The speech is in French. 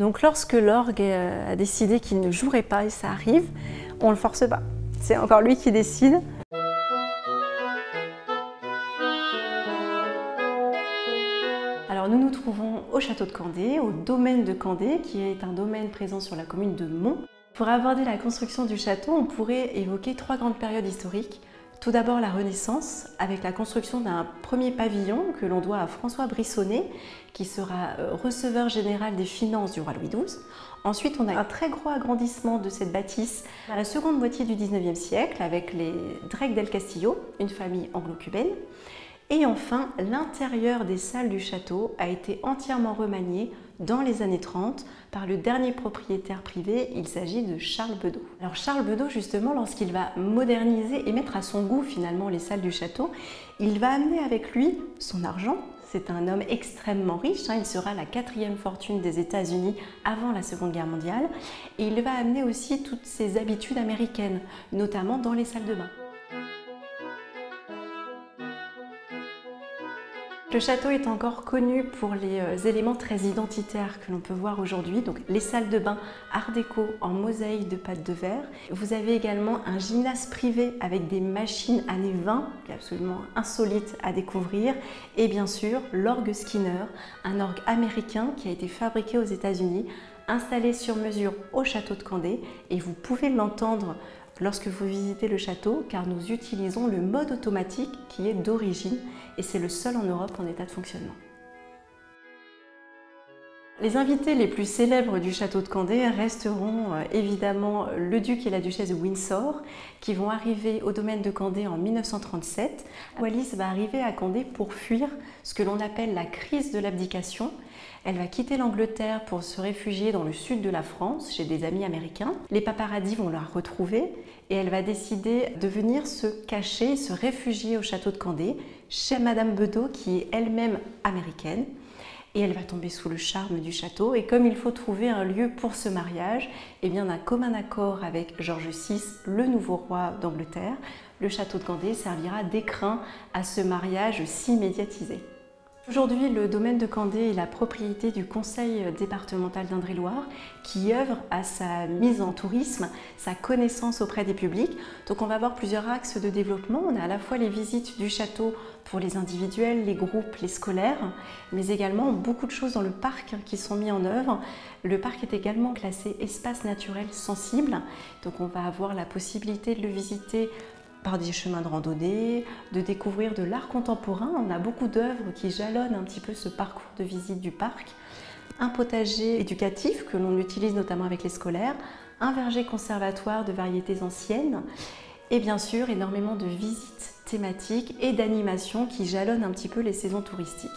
Donc lorsque l'orgue a décidé qu'il ne jouerait pas, et ça arrive, on ne le force pas. C'est encore lui qui décide. Alors nous nous trouvons au château de Candé, au domaine de Candé, qui est un domaine présent sur la commune de Mont. Pour aborder la construction du château, on pourrait évoquer 3 grandes périodes historiques. Tout d'abord la Renaissance, avec la construction d'un premier pavillon que l'on doit à François Brissonnet, qui sera receveur général des finances du roi Louis XII. Ensuite, on a un très gros agrandissement de cette bâtisse à la seconde moitié du XIXe siècle, avec les Drake del Castillo, une famille anglo-cubaine. Et enfin, l'intérieur des salles du château a été entièrement remanié dans les années 30 par le dernier propriétaire privé, il s'agit de Charles Bedeau. Alors Charles Bedeau, justement, lorsqu'il va moderniser et mettre à son goût finalement les salles du château, il va amener avec lui son argent. C'est un homme extrêmement riche, il sera la 4e fortune des États-Unis avant la Seconde Guerre mondiale. Et il va amener aussi toutes ses habitudes américaines, notamment dans les salles de bain. Le château est encore connu pour les éléments très identitaires que l'on peut voir aujourd'hui, donc les salles de bain art déco en mosaïque de pâte de verre. Vous avez également un gymnase privé avec des machines années 20, qui est absolument insolite à découvrir, et bien sûr l'orgue Skinner, un orgue américain qui a été fabriqué aux États-Unis, installé sur mesure au château de Candé, et vous pouvez l'entendre lorsque vous visitez le château, car nous utilisons le mode automatique qui est d'origine et c'est le seul en Europe en état de fonctionnement. Les invités les plus célèbres du château de Candé resteront évidemment le duc et la duchesse de Windsor qui vont arriver au domaine de Candé en 1937. Wallis va arriver à Candé pour fuir ce que l'on appelle la crise de l'abdication. Elle va quitter l'Angleterre pour se réfugier dans le sud de la France, chez des amis américains. Les paparazzis vont la retrouver et elle va décider de venir se cacher, se réfugier au château de Candé, chez Madame Bedeau qui est elle-même américaine. Et elle va tomber sous le charme du château. Et comme il faut trouver un lieu pour ce mariage, et bien d'un commun accord avec George VI, le nouveau roi d'Angleterre, le château de Candé servira d'écrin à ce mariage si médiatisé. Aujourd'hui, le domaine de Candé est la propriété du conseil départemental d'Indre-et-Loire qui œuvre à sa mise en tourisme, sa connaissance auprès des publics. Donc on va avoir plusieurs axes de développement. On a à la fois les visites du château pour les individuels, les groupes, les scolaires, mais également beaucoup de choses dans le parc qui sont mis en œuvre. Le parc est également classé espace naturel sensible. Donc on va avoir la possibilité de le visiter par des chemins de randonnée, de découvrir de l'art contemporain. On a beaucoup d'œuvres qui jalonnent un petit peu ce parcours de visite du parc. Un potager éducatif que l'on utilise notamment avec les scolaires, un verger conservatoire de variétés anciennes et bien sûr énormément de visites thématiques et d'animations qui jalonnent un petit peu les saisons touristiques.